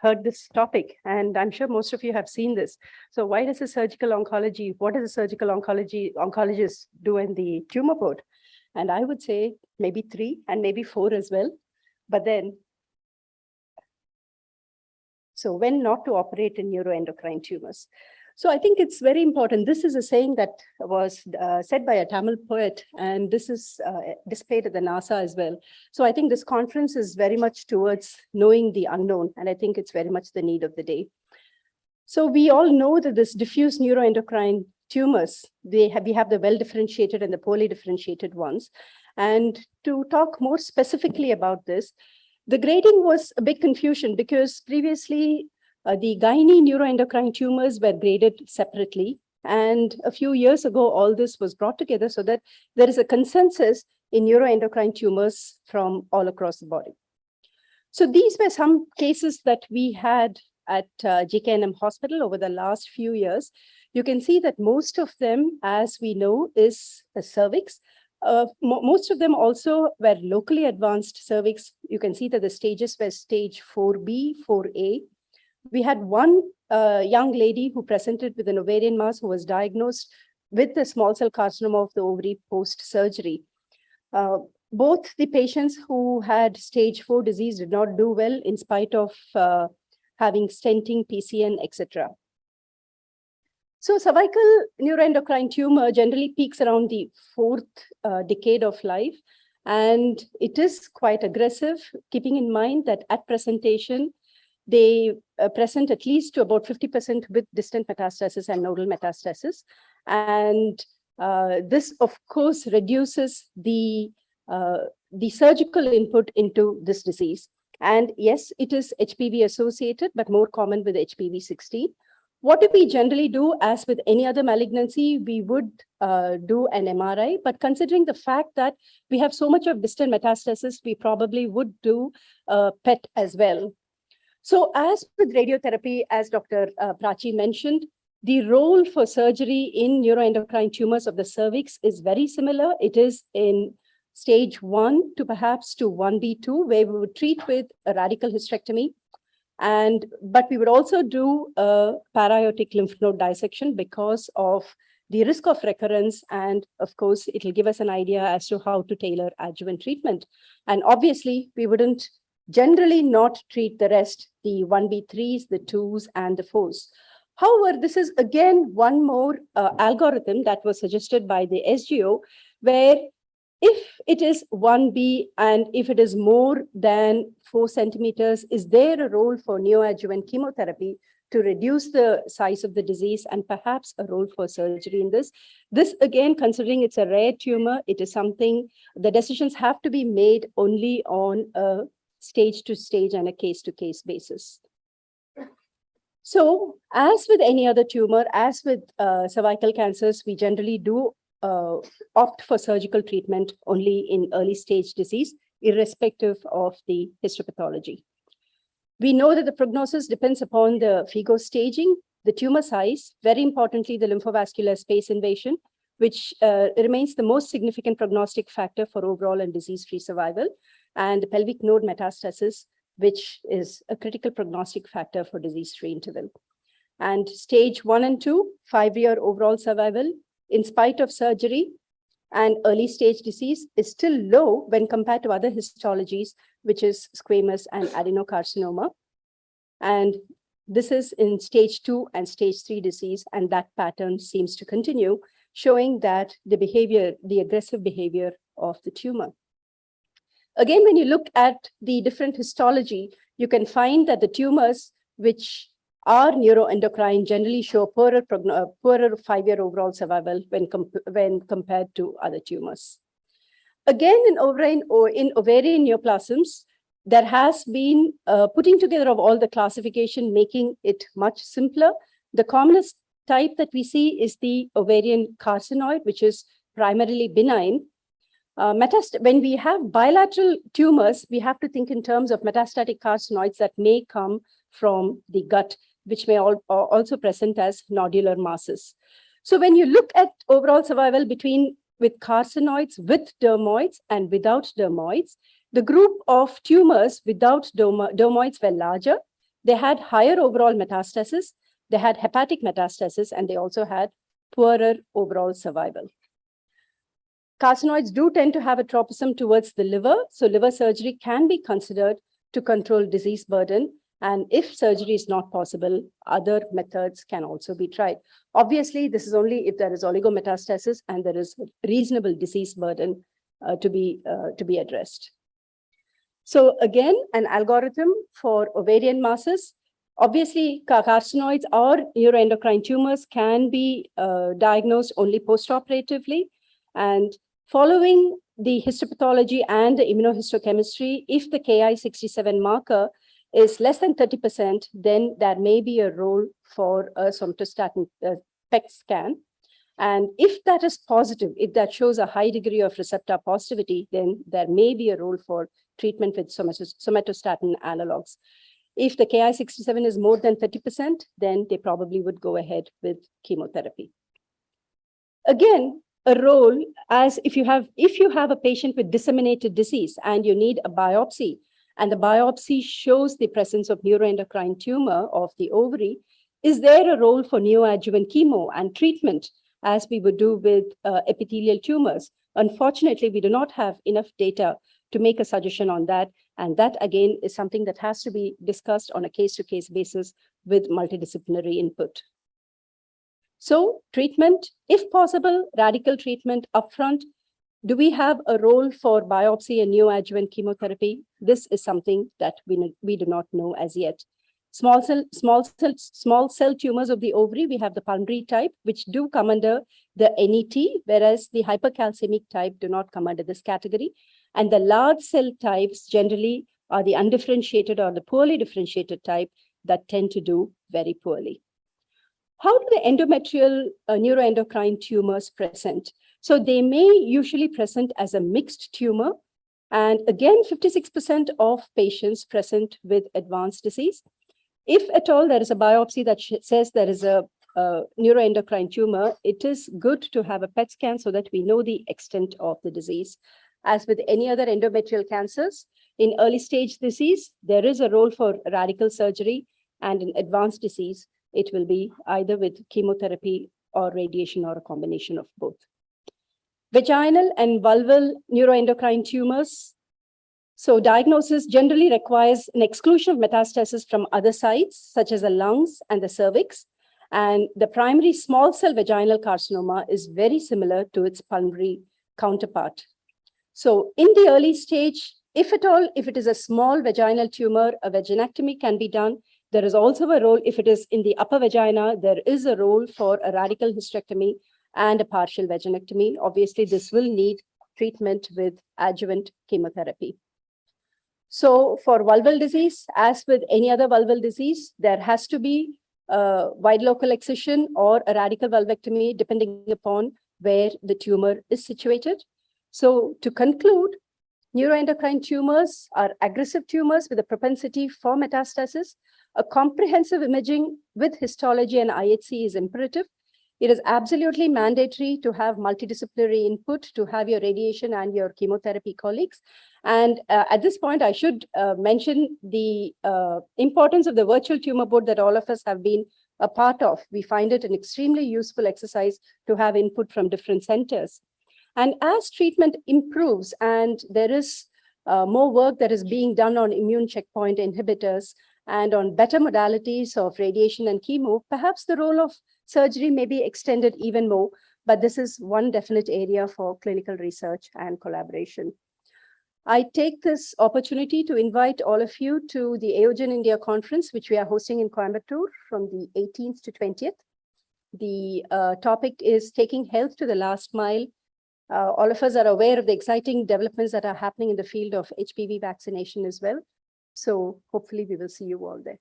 heard this topic, and I'm sure most of you have seen this. So why does a surgical oncology, what does a surgical oncologist do in the tumor board? And I would say maybe 3 and maybe 4 as well. But then, so when not to operate in neuroendocrine tumors. So I think it's very important. This is a saying that was said by a Tamil poet, and this is displayed at the NASA as well. So I think this conference is very much towards knowing the unknown, and I think it's very much the need of the day. So we all know that this diffuse neuroendocrine tumors, we have the well-differentiated and the poorly differentiated ones. And to talk more specifically about this, the grading was a big confusion because previously the gynae neuroendocrine tumors were graded separately. And a few years ago, all this was brought together so that there is a consensus in neuroendocrine tumors from all across the body. So these were some cases that we had at JKNM Hospital over the last few years. You can see that most of them, as we know, is a cervix. Most of them also were locally advanced cervix. You can see that the stages were stage 4B, 4A. We had one young lady who presented with an ovarian mass who was diagnosed with the small cell carcinoma of the ovary post-surgery. Both the patients who had stage 4 disease did not do well in spite of having stenting, PCN, etc. So cervical neuroendocrine tumor generally peaks around the 4th decade of life, and it is quite aggressive, keeping in mind that at presentation, they present at least to about 50% with distant metastasis and nodal metastasis. And this, of course, reduces the surgical input into this disease. And yes, it is HPV associated, but more common with HPV 16. What do we generally do? As with any other malignancy, we would do an MRI, but considering the fact that we have so much of distant metastasis, we probably would do PET as well. So as with radiotherapy, as Dr. Prachi mentioned, the role for surgery in neuroendocrine tumors of the cervix is very similar. It is in stage 1 to perhaps to 1B2, where we would treat with a radical hysterectomy. But we would also do a para-aortic lymph node dissection because of the risk of recurrence. And of course, it will give us an idea as to how to tailor adjuvant treatment. And obviously, we wouldn't generally not treat the rest, the 1B3s, the 2s, and the 4s. However, this is again one more algorithm that was suggested by the SGO, where if it is 1B and if it is more than 4 centimeters, is there a role for neoadjuvant chemotherapy to reduce the size of the disease and perhaps a role for surgery in this? This again, considering it's a rare tumor, it is something, the decisions have to be made only on a stage to stage and a case to case basis. So as with any other tumor, as with cervical cancers, we generally do opt for surgical treatment only in early stage disease, irrespective of the histopathology. We know that the prognosis depends upon the FIGO staging, the tumor size, very importantly, the lymphovascular space invasion, which remains the most significant prognostic factor for overall and disease-free survival, and the pelvic node metastasis, which is a critical prognostic factor for disease-free interval. And stage 1 and 2, 5-year overall survival, in spite of surgery and early stage disease, is still low when compared to other histologies, which is squamous and adenocarcinoma. And this is in stage 2 and stage 3 disease, and that pattern seems to continue, showing that the behavior, the aggressive behavior of the tumor. Again, when you look at the different histology, you can find that the tumors which are neuroendocrine generally show poorer 5-year overall survival when compared to other tumors. Again, in ovarian neoplasms, there has been putting together of all the classification, making it much simpler. The commonest type that we see is the ovarian carcinoid, which is primarily benign. When we have bilateral tumors, we have to think in terms of metastatic carcinoids that may come from the gut, which may also present as nodular masses. So when you look at overall survival with carcinoids with dermoids and without dermoids, the group of tumors without dermoids were larger, They had higher overall metastasis, they had hepatic metastasis, and they also had poorer overall survival. Carcinoids do tend to have a tropism towards the liver, so liver surgery can be considered to control disease burden. And if surgery is not possible, other methods can also be tried. Obviously, this is only if there is oligometastasis and there is reasonable disease burden to be addressed. So again, an algorithm for ovarian masses. Obviously, carcinoids or neuroendocrine tumors can be diagnosed only postoperatively. And following the histopathology and the immunohistochemistry, if the Ki-67 marker is less than 30%, then there may be a role for a somatostatin PET scan. And if that is positive, if that shows a high degree of receptor positivity, then there may be a role for treatment with somatostatin analogs. If the Ki-67 is more than 30%, then they probably would go ahead with chemotherapy. Again, a role as if you have a patient with disseminated disease and you need a biopsy, and the biopsy shows the presence of neuroendocrine tumor of the ovary, is there a role for neoadjuvant chemo and treatment as we would do with epithelial tumors? Unfortunately, we do not have enough data to make a suggestion on that. And that, again, is something that has to be discussed on a case-to-case basis with multidisciplinary input. So treatment, if possible, radical treatment upfront. Do we have a role for biopsy and neoadjuvant chemotherapy? This is something that we do not know as yet. Small cell tumors of the ovary, we have the pulmonary type, which do come under the NET, whereas the hypercalcemic type do not come under this category. And the large cell types generally are the undifferentiated or the poorly differentiated type that tend to do very poorly. How do the endometrial neuroendocrine tumors present? So they may usually present as a mixed tumor. And again, 56% of patients present with advanced disease. If at all there is a biopsy that says there is a neuroendocrine tumor, it is good to have a PET scan so that we know the extent of the disease. As with any other endometrial cancers, in early stage disease, there is a role for radical surgery, and in advanced disease, it will be either with chemotherapy or radiation or a combination of both. Vaginal and vulval neuroendocrine tumors. So diagnosis generally requires an exclusion of metastasis from other sites, such as the lungs and the cervix. And the primary small cell vaginal carcinoma is very similar to its pulmonary counterpart. So in the early stage, if at all, if it is a small vaginal tumor, a vaginectomy can be done. There is also a role, if it is in the upper vagina, there is a role for a radical hysterectomy and a partial vaginectomy. Obviously, this will need treatment with adjuvant chemotherapy. So for vulval disease, as with any other vulval disease, there has to be a wide local excision or a radical vulvectomy, depending upon where the tumor is situated. So to conclude, neuroendocrine tumors are aggressive tumors with a propensity for metastasis. A comprehensive imaging with histology and IHC is imperative. It is absolutely mandatory to have multidisciplinary input, to have your radiation and your chemotherapy colleagues. And at this point, I should mention the importance of the virtual tumor board that all of us have been a part of. We find it an extremely useful exercise to have input from different centers. And as treatment improves and there is more work that is being done on immune checkpoint inhibitors and on better modalities of radiation and chemo, perhaps the role of surgery may be extended even more, but this is one definite area for clinical research and collaboration. I take this opportunity to invite all of you to the AOGEN India conference, which we are hosting in Coimbatore from the 18th to 20th. The topic is taking health to the last mile. All of us are aware of the exciting developments that are happening in the field of HPV vaccination as well. So hopefully we will see you all there.